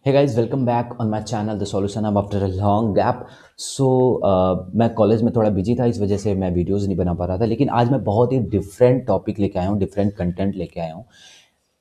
Hey guys, welcome back on my channel The Solution Hub after a long gap. सो मैं college में थोड़ा busy था, इस वजह से मैं वीडियोस नहीं बना पा रहा था। लेकिन आज मैं बहुत ही डिफरेंट टॉपिक लेके आया हूँ, डिफरेंट कंटेंट लेके आया हूँ।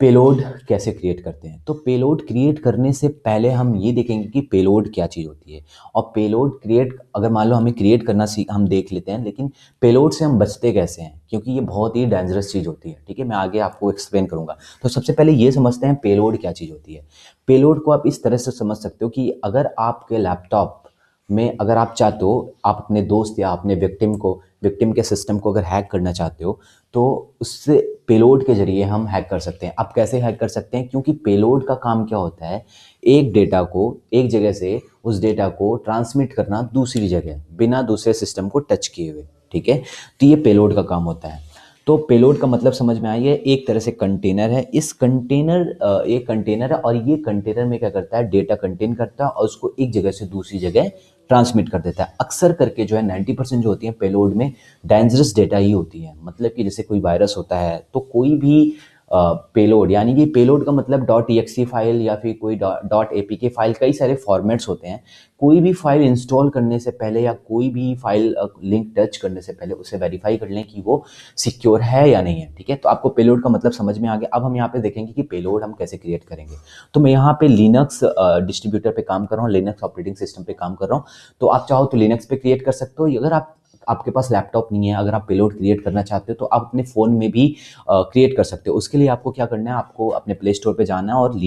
पेलोड कैसे क्रिएट करते हैं। तो पेलोड क्रिएट करने से पहले हम ये देखेंगे कि पेलोड क्या चीज़ होती है। और पेलोड क्रिएट अगर मान लो हमें क्रिएट करना हम देख लेते हैं, लेकिन पेलोड से हम बचते कैसे हैं, क्योंकि ये बहुत ही डेंजरस चीज़ होती है। ठीक है, मैं आगे आपको एक्सप्लेन करूंगा। तो सबसे पहले ये समझते हैं पेलोड क्या चीज़ होती है। पेलोड को आप इस तरह से समझ सकते हो कि अगर आपके लैपटॉप में अगर आप चाहते हो, आप अपने दोस्त या अपने विक्टिम के सिस्टम को अगर हैक करना चाहते हो, तो उससे पेलोड के जरिए हम हैक कर सकते हैं। अब कैसे हैक कर सकते हैं, क्योंकि पेलोड का काम क्या होता है, एक डेटा को एक जगह से उस डेटा को ट्रांसमिट करना दूसरी जगह बिना दूसरे सिस्टम को टच किए हुए। ठीक है, तो ये पेलोड का काम होता है। तो पेलोड का मतलब समझ में आइए, एक तरह से कंटेनर है। इस कंटेनर एक कंटेनर है, और ये कंटेनर में क्या करता है, डेटा कंटेन करता है और उसको एक जगह से दूसरी जगह ट्रांसमिट कर देता है। अक्सर करके जो है 90% जो होती है पेलोड में डेंजरस डेटा ही होती है। मतलब कि जैसे कोई वायरस होता है, तो कोई भी पेलोड, यानी कि पेलोड का मतलब डॉट .exe फाइल या फिर कोई डॉट .apk फाइल, कई सारे फॉर्मेट्स होते हैं। कोई भी फाइल इंस्टॉल करने से पहले या कोई भी फाइल लिंक टच करने से पहले उसे वेरीफाई कर लें कि वो सिक्योर है या नहीं है। ठीक है, तो आपको पेलोड का मतलब समझ में आ गया। अब हम यहाँ पे देखेंगे कि पेलोड हम कैसे क्रिएट करेंगे। तो मैं यहाँ पे लिनक्स डिस्ट्रीब्यूटर पे काम कर रहा हूँ, लिनक्स ऑपरेटिंग सिस्टम पे काम कर रहा हूँ। तो आप चाहो तो लिनक्स पे क्रिएट कर सकते हो। अगर आपके पास लैपटॉप नहीं है, अगर आप पेलोड क्रिएट करना चाहते हो, तो आप अपने फ़ोन में भी क्रिएट कर सकते हो। उसके लिए आपको क्या करना है, आपको अपने प्ले स्टोर पे जाना है और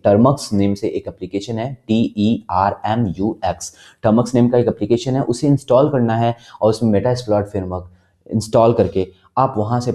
टर्मक्स नेम से एक एप्लीकेशन है, TERMUX, टर्मक्स नेम का एक एप्लीकेशन है, उसे इंस्टॉल करना है। और उसमें मेटास्प्लॉयट फ्रेमवर्क इंस्टॉल करके आप वहाँ से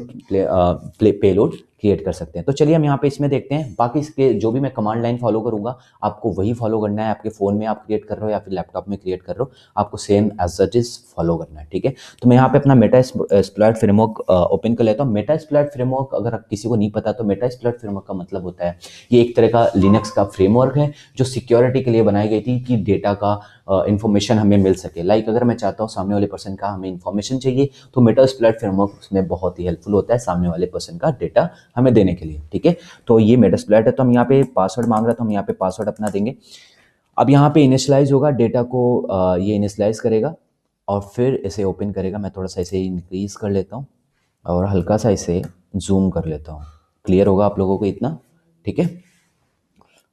पेलोड क्रिएट कर सकते हैं। तो चलिए हम यहाँ पे इसमें देखते हैं। बाकी इसके जो भी मैं कमांड लाइन फॉलो करूँगा, आपको वही फॉलो करना है। आपके फ़ोन में आप क्रिएट कर रहे हो या फिर लैपटॉप में क्रिएट कर रहे हो, आपको same as it is follow करना है। ठीक है, तो मैं यहाँ पे अपना मेटास्प्लॉयट फ्रेमवर्क ओपन कर लेता हूँ। मेटास्प्लॉयट फ्रेमवर्क अगर किसी को नहीं पता, तो मेटास्प्लॉयट फ्रेमवर्क का मतलब होता है, ये एक तरह का लिनक्स का फ्रेमवर्क है जो सिक्योरिटी के लिए बनाई गई थी, कि डेटा का इन्फॉर्मेशन हमें मिल सके। लाइक अगर मैं चाहता हूँ सामने वाले पर्सन का हमें इन्फॉर्मेशन चाहिए, तो मेटास्प्लॉयट फ्रेमवर्क उसमें बहुत ही हेल्पफुल होता है सामने वाले पर्सन का डेटा हमें देने के लिए। ठीक है, तो ये मेटास्प्लॉयट है। तो हम यहाँ पे पासवर्ड मांग रहा है, तो हम यहाँ पे पासवर्ड अपना देंगे। अब यहाँ पे इनिशियलाइज होगा, डेटा को ये इनिशियलाइज करेगा और फिर इसे ओपन करेगा। मैं थोड़ा सा इसे इंक्रीज कर लेता हूँ और हल्का सा इसे जूम कर लेता हूँ। क्लियर होगा आप लोगों को इतना? ठीक है,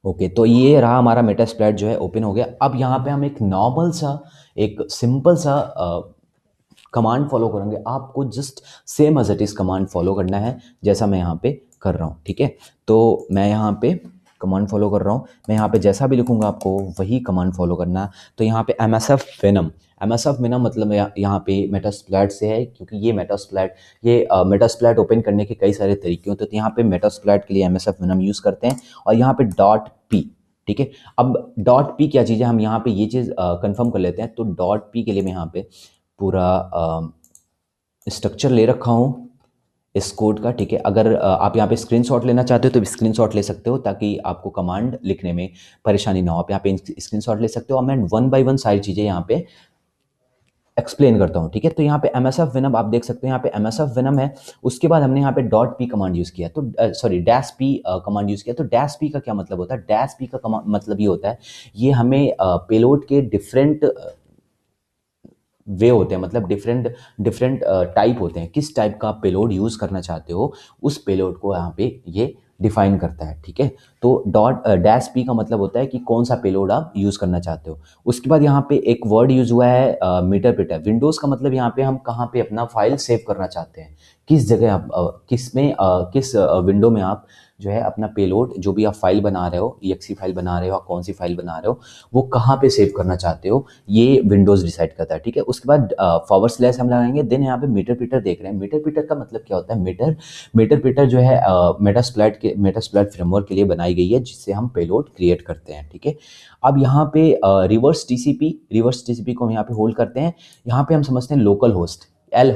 ओके। तो ये रहा हमारा मेटास्प्लॉयट जो है ओपन हो गया। अब यहाँ पे हम एक नॉर्मल सा, एक सिंपल सा कमांड फॉलो करेंगे। आपको just same as it is command follow करना है, जैसा मैं यहाँ पे कर रहा हूँ। ठीक है, तो मैं यहाँ पे कमांड फॉलो कर रहा हूँ। मैं यहाँ पे जैसा भी लिखूंगा आपको वही कमांड फॉलो करना है। तो यहाँ पे MSF विनम मतलब यहाँ पे मेटास्प्लॉयट से है, क्योंकि ये मेटास्प्लॉयट ओपन करने के कई सारे तरीके होते हैं। तो यहाँ पे मेटास्प्लॉयट के लिए MSF विनम यूज़ करते हैं। और यहाँ पे डॉट पी। ठीक है, अब डॉट पी क्या चीज़ है, हम यहाँ पे ये चीज़ कंफर्म कर लेते हैं। तो डॉट पी के लिए मैं यहाँ पे पूरा स्ट्रक्चर ले रखा हूँ इस कोड का। ठीक है, अगर आप यहाँ पे स्क्रीनशॉट लेना चाहते हो तो स्क्रीनशॉट ले सकते हो, ताकि आपको कमांड लिखने में परेशानी ना हो। आप यहाँ पे स्क्रीनशॉट ले सकते हो, और मैं वन बाय वन सारी चीज़ें यहाँ पे एक्सप्लेन करता हूँ। ठीक है, तो यहाँ पे MSF विनम आप देख सकते हो, यहाँ पे MSF विनम है। उसके बाद हमने यहाँ पे डॉट पी कमांड यूज़ किया, तो डैश पी कमांड यूज़ किया। तो डैश पी का क्या मतलब होता है? डैश पी का मतलब ये होता है, ये हमें पेलोड के डिफरेंट वे होते हैं, मतलब डिफरेंट डिफरेंट टाइप होते हैं। किस टाइप का पेलोड यूज़ करना चाहते हो, उस पेलोड को यहाँ पे ये डिफाइन करता है। ठीक है, तो डॉट डैश पी का मतलब होता है कि कौन सा पेलोड आप यूज़ करना चाहते हो। उसके बाद यहाँ पे एक वर्ड यूज़ हुआ है मीटर पिटर। विंडोज़ का मतलब यहाँ पे हम कहाँ पे अपना फाइल सेव करना चाहते हैं, किस जगह आप किस विंडो में आप जो है अपना पेलोड, जो भी आप फाइल बना रहे हो, EXE फाइल बना रहे हो, कौन सी फाइल बना रहे हो, वो कहाँ पे सेव करना चाहते हो, ये विंडोज़ डिसाइड करता है। ठीक है, उसके बाद फॉरवर्ड स्लैश हम लगाएंगे। देन यहाँ पे मीटर पीटर देख रहे हैं। मीटर पीटर का मतलब क्या होता है? मीटर पीटर जो है मेटास्प्लॉयट फ्रेमवर्क के लिए बनाई गई है, जिससे हम पेलोड क्रिएट करते हैं। ठीक है, अब यहाँ पे रिवर्स टीसीपी को हम यहाँ पे होल्ड करते हैं। यहाँ पे हम समझते हैं लोकल होस्ट, एल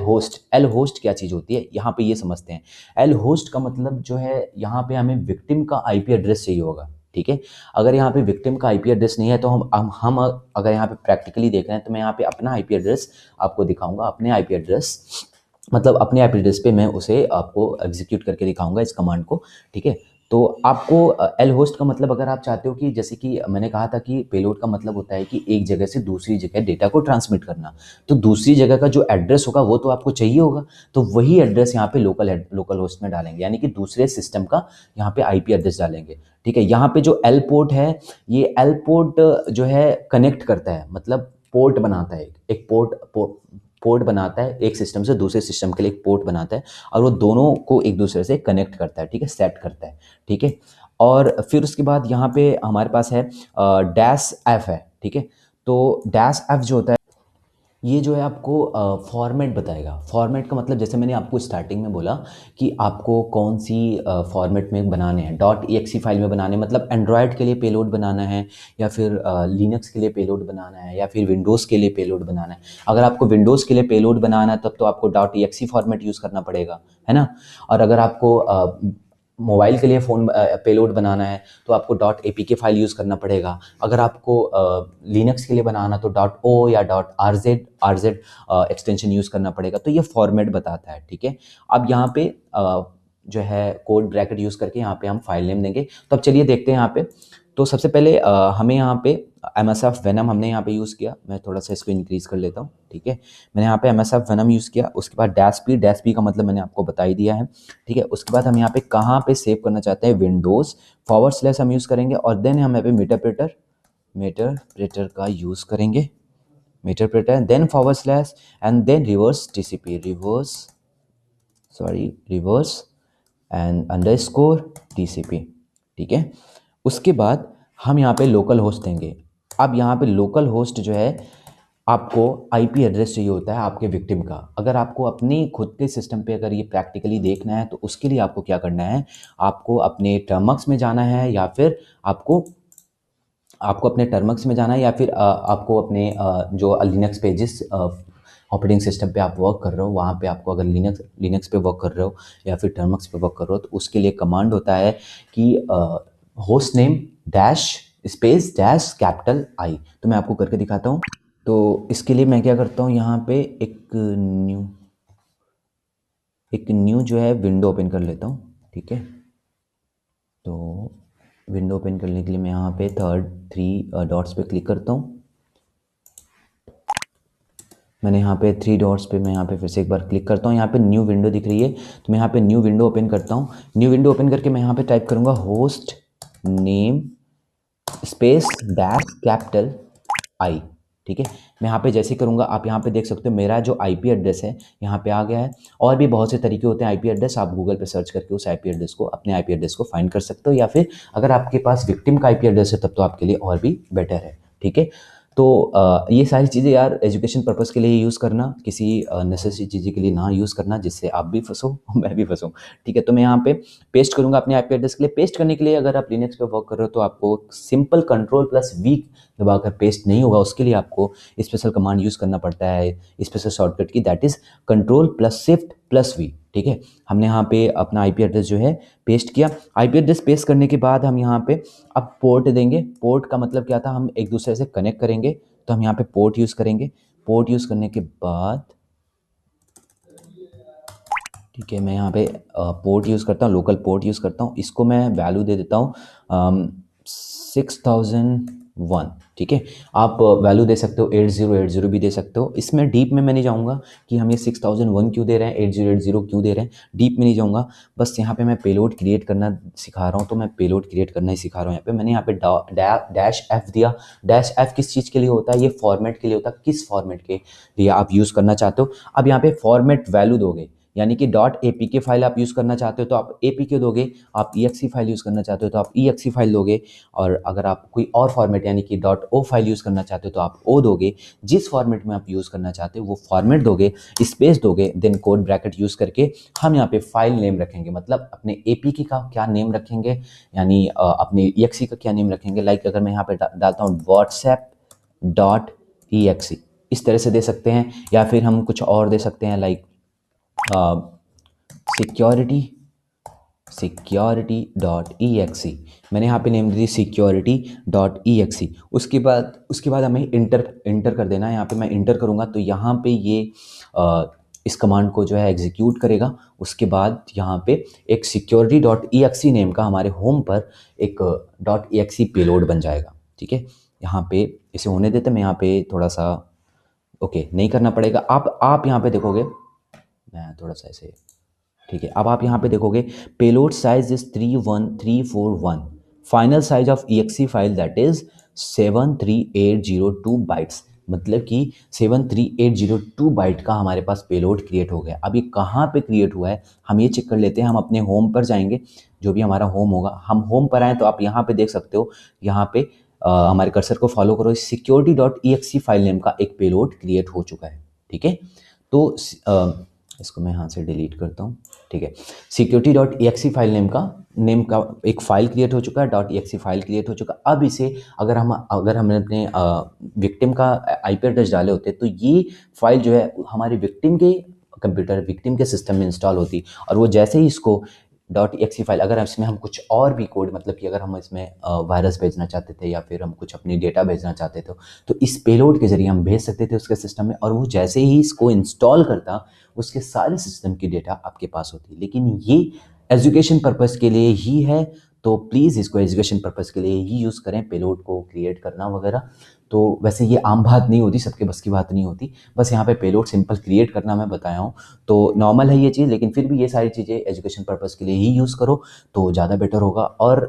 होस्ट क्या चीज़ होती है, यहाँ पे ये समझते हैं। एल होस्ट का मतलब जो है, यहाँ पे हमें विक्टिम का IP एड्रेस चाहिए होगा। ठीक है, अगर यहाँ पे विक्टिम का IP एड्रेस नहीं है, तो हम अगर यहाँ पे प्रैक्टिकली देख रहे हैं, तो मैं यहाँ पे अपना IP एड्रेस आपको दिखाऊंगा। अपने IP एड्रेस मतलब अपने IP एड्रेस पे मैं उसे आपको एग्जीक्यूट करके दिखाऊंगा इस कमांड को। ठीक है, तो आपको एल होस्ट का मतलब अगर आप चाहते हो कि जैसे कि मैंने कहा था कि पेलोड का मतलब होता है कि एक जगह से दूसरी जगह डेटा को ट्रांसमिट करना, तो दूसरी जगह का जो एड्रेस होगा वो तो आपको चाहिए होगा, तो वही एड्रेस यहाँ पे लोकल होस्ट में डालेंगे, यानी कि दूसरे सिस्टम का यहाँ पे आईपी एड्रेस डालेंगे। ठीक है, यहाँ पे जो एल पोर्ट है, ये एल पोर्ट जो है कनेक्ट करता है, मतलब पोर्ट बनाता है, एक पोर्ट बनाता है, एक सिस्टम से दूसरे सिस्टम के लिए एक पोर्ट बनाता है, और वो दोनों को एक दूसरे से कनेक्ट करता है। ठीक है, सेट करता है। ठीक है, और फिर उसके बाद यहाँ पे हमारे पास है डैश एफ है। ठीक है, तो डैश एफ जो होता है, ये जो है आपको फॉर्मेट बताएगा। फॉर्मेट का मतलब जैसे मैंने आपको स्टार्टिंग में बोला कि आपको कौन सी फॉर्मेट में बनाने हैं, .exe फाइल में बनाने हैं, मतलब एंड्रॉयड के लिए पेलोड बनाना है, या फिर लिनक्स के लिए पेलोड बनाना है, या फिर विंडोज़ के लिए पेलोड बनाना है। अगर आपको विंडोज़ के लिए पेलोड बनाना है तब तो आपको .exe फॉर्मेट यूज़ करना पड़ेगा, है ना। और अगर आपको मोबाइल के लिए फ़ोन पेलोड बनाना है तो आपको .apk फाइल यूज़ करना पड़ेगा। अगर आपको लिनक्स के लिए बनाना तो .o या .rz एक्सटेंशन यूज़ करना पड़ेगा। तो ये फॉर्मेट बताता है। ठीक है, अब यहाँ पे जो है कोड ब्रैकेट यूज़ करके यहाँ पे हम फाइल नेम देंगे। तो अब चलिए देखते हैं यहाँ पे। तो सबसे पहले हमें यहाँ पे MSF वेनम हमने यहाँ पे यूज़ किया। मैं थोड़ा सा इसको इंक्रीज़ कर लेता हूँ। ठीक है, मैंने यहाँ पे MSF वेनम यूज़ किया। उसके बाद डैश पी का मतलब मैंने आपको बता ही दिया है। ठीक है, उसके बाद हम यहाँ पे कहाँ पे सेव करना चाहते हैं, विंडोज़ / हम यूज़ करेंगे, और देन हम यहाँ पे मीटरप्रेटर का यूज़ करेंगे, Meterpreter, then / and then reverse TCP, reverse and underscore TCP। ठीक है, उसके बाद हम यहाँ पे लोकल होस्ट देंगे। अब यहाँ पे लोकल होस्ट जो है, आपको आईपी एड्रेस चाहिए होता है आपके विक्टिम का। अगर आपको अपनी खुद के सिस्टम पे अगर ये प्रैक्टिकली देखना है तो उसके लिए आपको क्या करना है, आपको अपने टर्मक्स में जाना है, या फिर आपको आपको अपने टर्मक्स में जाना है, या फिर आपको अपने जो लिनक्स पे जिस ऑपरेटिंग सिस्टम पे आप वर्क कर रहे हो वहाँ पे आपको, अगर लिनक्स पे वर्क कर रहे हो या फिर टर्मक्स पे वर्क कर रहे हो, तो उसके लिए कमांड होता है कि host name dash space dash capital I. तो मैं आपको करके दिखाता हूँ। तो इसके लिए मैं क्या करता हूँ, यहाँ पे एक न्यू जो है विंडो ओपन कर लेता हूँ। ठीक है, तो विंडो ओपन करने के लिए मैं यहाँ पे थ्री डॉट्स पे क्लिक करता हूँ। मैंने यहाँ पे 3 डॉट्स पे मैं यहाँ पे फिर से एक बार क्लिक करता हूँ। यहाँ पे न्यू विंडो दिख रही है, तो मैं यहाँ पे न्यू विंडो ओपन करता हूँ। न्यू विंडो ओपन करके मैं यहाँ पे टाइप करूँगा host name space dash capital I. ठीक है, मैं यहाँ पे जैसे करूँगा, आप यहाँ पे देख सकते हो मेरा जो आईपी एड्रेस है यहाँ पे आ गया है। और भी बहुत से तरीके होते हैं आईपी एड्रेस, आप गूगल पे सर्च करके उस आईपी एड्रेस को, अपने आईपी एड्रेस को फाइंड कर सकते हो, या फिर अगर आपके पास विक्टिम का आईपी एड्रेस है तब तो आपके लिए और भी बेटर है। ठीक है, तो ये सारी चीज़ें यार एजुकेशन पर्पज़ के लिए यूज़ करना, किसी नेसेसरी चीज़ें के लिए ना यूज़ करना जिससे आप भी फंसो मैं भी फंसूँ। ठीक है, तो मैं यहाँ पे पेस्ट करूँगा अपने आईपी एड्रेस के लिए। पेस्ट करने के लिए अगर आप लिनक्स पे वर्क कर रहे हो तो आपको सिंपल Ctrl+V दबाकर पेस्ट नहीं होगा, उसके लिए आपको स्पेशल कमांड यूज़ करना पड़ता है, स्पेशल शॉर्टकट की, दैट इज़ Ctrl+Shift+V। ठीक है, हमने यहाँ पे अपना आईपी एड्रेस जो है पेस्ट किया। आईपी एड्रेस पेस्ट करने के बाद हम यहाँ पे अब पोर्ट देंगे। पोर्ट का मतलब क्या था, हम एक दूसरे से कनेक्ट करेंगे, तो हम यहाँ पे पोर्ट यूज़ करेंगे। पोर्ट यूज़ करने के बाद, ठीक है, मैं यहाँ पे पोर्ट यूज़ करता हूँ, लोकल पोर्ट यूज़ करता हूँ। इसको मैं वैल्यू दे देता हूँ 6001। ठीक है, आप वैल्यू दे सकते हो 8080 भी दे सकते हो। इसमें डीप में मैं नहीं जाऊँगा कि हम ये 6001 क्यों दे रहे हैं, 8080 क्यों दे रहे हैं, डीप में नहीं जाऊँगा। बस यहाँ पे मैं पेलोड क्रिएट करना सिखा रहा हूँ, तो मैं पेलोड क्रिएट करना ही सिखा रहा हूँ। यहाँ पे मैंने यहाँ पे डैश एफ दिया। डैश एफ किस चीज़ के लिए होता है, ये फॉर्मेट के लिए होता है, किस फॉर्मेट के लिए आप यूज़ करना चाहते हो। अब यहाँ पे फॉर्मेट वैल्यू दोगे, यानी कि .apk फाइल आप यूज़ करना चाहते हो तो आप apk दोगे, आप exe फाइल यूज़ करना चाहते हो तो आप exe फाइल दोगे, और अगर आप कोई और फॉर्मेट यानी कि .o फाइल यूज़ करना चाहते हो तो आप o दोगे। जिस फॉर्मेट में आप यूज़ करना चाहते हो वो फॉर्मेट दोगे, स्पेस दोगे, देन कोड ब्रैकेट यूज़ करके हम यहाँ पे फाइल नेम रखेंगे, मतलब अपने apk का क्या नेम रखेंगे, यानी अपने exe का क्या नेम रखेंगे। लाइक अगर मैं यहाँ पे डालता हूँ whatsapp.exe, इस तरह से दे सकते हैं, या फिर हम कुछ और दे सकते हैं, लाइक security.exe। मैंने यहाँ पे नेम दी security.exe। उसके बाद हमें इंटर कर देना है। यहाँ पे मैं इंटर करूँगा तो यहाँ पे ये इस कमांड को जो है एग्जीक्यूट करेगा। उसके बाद यहाँ पे एक security.exe नेम का हमारे होम पर एक .exe पेलोड बन जाएगा। ठीक है, यहाँ पे इसे होने देते, मैं यहाँ पे थोड़ा सा ओके नहीं करना पड़ेगा। आप यहाँ पे देखोगे, मैं थोड़ा सा ऐसे, ठीक है, अब आप यहाँ पे देखोगे payload size is 31341, final size of exe file that is 73802 bytes, मतलब कि 73802 बाइट का हमारे पास पेलोड क्रिएट हो गया। अब ये कहाँ पे क्रिएट हुआ है हम ये चेक कर लेते हैं। हम अपने होम पर जाएंगे, जो भी हमारा होम होगा, हम होम पर आए तो आप यहाँ पे देख सकते हो, यहाँ पे हमारे कर्सर को फॉलो करो, security.exe फाइल नेम का एक पेलोड क्रिएट हो चुका है। ठीक है, तो इसको मैं यहाँ से डिलीट करता हूँ। ठीक है, security.exe फाइल नेम का एक फाइल क्रिएट हो चुका है, .exe फाइल क्रिएट हो चुका। अब इसे अगर हमने अपने विक्टिम का IP एड्रेस डाले होते तो ये फाइल जो है हमारे विक्टिम के कंप्यूटर, विक्टिम के सिस्टम में इंस्टॉल होती, और वो जैसे ही इसको .exe फाइल, अगर इसमें हम कुछ और भी कोड, मतलब कि अगर हम इसमें वायरस भेजना चाहते थे या फिर हम कुछ अपनी डेटा भेजना चाहते थे, तो इस पेलोड के जरिए हम भेज सकते थे उसके सिस्टम में, और वो जैसे ही इसको इंस्टॉल करता उसके सारे सिस्टम की डेटा आपके पास होती। लेकिन ये एजुकेशन पर्पज़ के लिए ही है, तो प्लीज़ इसको एजुकेशन पर्पज़ के लिए ही यूज़ करें, पेलोड को क्रिएट करना वगैरह। तो वैसे ये आम बात नहीं होती, सबके बस की बात नहीं होती, बस यहाँ पे पेलोड सिंपल क्रिएट करना मैं बताया हूँ। तो नॉर्मल है ये चीज़, लेकिन फिर भी ये सारी चीज़ें एजुकेशन पर्पज़ के लिए ही यूज़ करो तो ज़्यादा बेटर होगा। और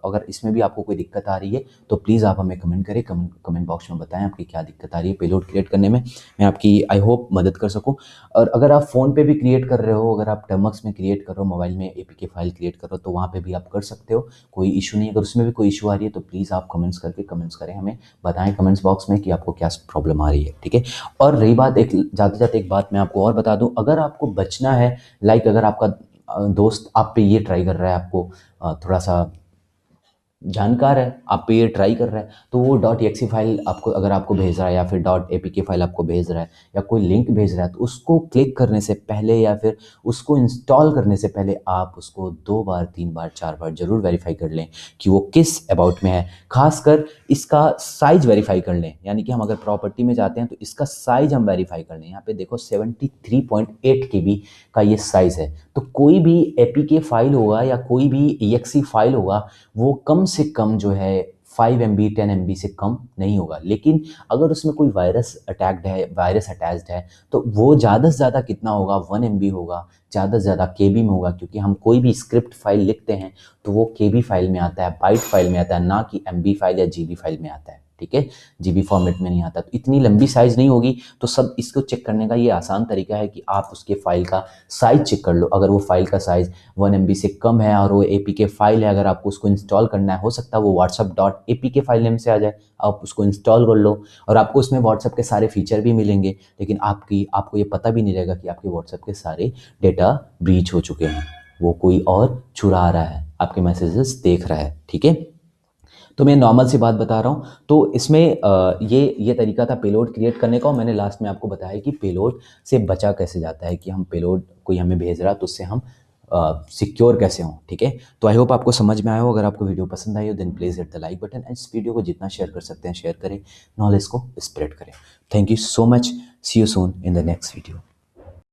अगर इसमें भी आपको कोई दिक्कत आ रही है तो प्लीज़ आप हमें कमेंट करें, कमेंट बॉक्स में बताएं आपकी क्या दिक्कत आ रही है पेलोड क्रिएट करने में, मैं आपकी आई होप मदद कर सकूँ। और अगर आप फ़ोन पे भी क्रिएट कर रहे हो, अगर आप टर्मक्स में क्रिएट कर रहे हो, मोबाइल में APK फाइल क्रिएट कर रहे हो, तो वहाँ पे भी आप कर सकते हो, कोई इशू नहीं है। अगर उसमें भी कोई इशू आ रही है तो प्लीज़ आप कमेंट्स करें, हमें बताएं कमेंट्स बॉक्स में कि आपको क्या प्रॉब्लम आ रही है। ठीक है, और रही बात, एक जाते जाते एक बात मैं आपको और बता दूं, अगर आपको बचना है, लाइक अगर आपका दोस्त आप पे ये ट्राई कर रहा है, आपको थोड़ा सा जानकार है, आप पे ये ट्राई कर रहा है, तो वो .exe फाइल आपको, अगर आपको भेज रहा है या फिर .apk फाइल आपको भेज रहा है या कोई लिंक भेज रहा है, तो उसको क्लिक करने से पहले या फिर उसको इंस्टॉल करने से पहले आप उसको 2 बार 3 बार 4 बार ज़रूर वेरीफाई कर लें कि वो किस अबाउट में है। खासकर इसका साइज़ वेरीफाई कर लें, यानी कि हम अगर प्रॉपर्टी में जाते हैं तो इसका साइज़ हम वेरीफाई कर लें। यहाँ पे देखो 73.8 KB का ये साइज़ है। तो कोई भी APK फाइल होगा या कोई भी exe फाइल होगा, वो कम से कम जो है 5 MB 10 MB से कम नहीं होगा। लेकिन अगर उसमें कोई वायरस अटैच्ड है तो वो ज़्यादा से ज़्यादा कितना होगा, 1 MB होगा, ज़्यादा से ज़्यादा KB में होगा, क्योंकि हम कोई भी स्क्रिप्ट फाइल लिखते हैं तो वो KB फाइल में आता है, बाइट फाइल में आता है, ना कि MB फाइल या GB फाइल में आता है। ठीक है, GB फॉर्मेट में नहीं आता। तो इतनी लंबी साइज़ नहीं होगी। तो सब इसको चेक करने का ये आसान तरीका है कि आप उसके फाइल का साइज़ चेक कर लो। अगर वो फाइल का साइज़ 1 MB से कम है और वो APK फाइल है, अगर आपको उसको इंस्टॉल करना है, हो सकता है वो whatsapp.apk फाइल नेम से आ जाए, आप उसको इंस्टॉल कर लो और आपको उसमें व्हाट्सएप के सारे फीचर भी मिलेंगे, लेकिन आपको ये पता भी नहीं रहेगा कि आपके व्हाट्सएप के सारे डेटा ब्रीच हो चुके हैं, वो कोई और चुरा रहा है, आपके मैसेजेस देख रहा है। ठीक है, तो मैं नॉर्मल सी बात बता रहा हूँ। तो इसमें ये तरीका था पेलोड क्रिएट करने का, और मैंने लास्ट में आपको बताया कि पेलोड से बचा कैसे जाता है, कि हम पेलोड कोई हमें भेज रहा है तो उससे हम सिक्योर कैसे हों। ठीक है, तो आई होप आपको समझ में आया हो। अगर आपको वीडियो पसंद आई हो then please hit the like button, and इस वीडियो को जितना शेयर कर सकते हैं शेयर करें, नॉलेज को स्प्रेड करें। Thank you so much, see you soon in the next video.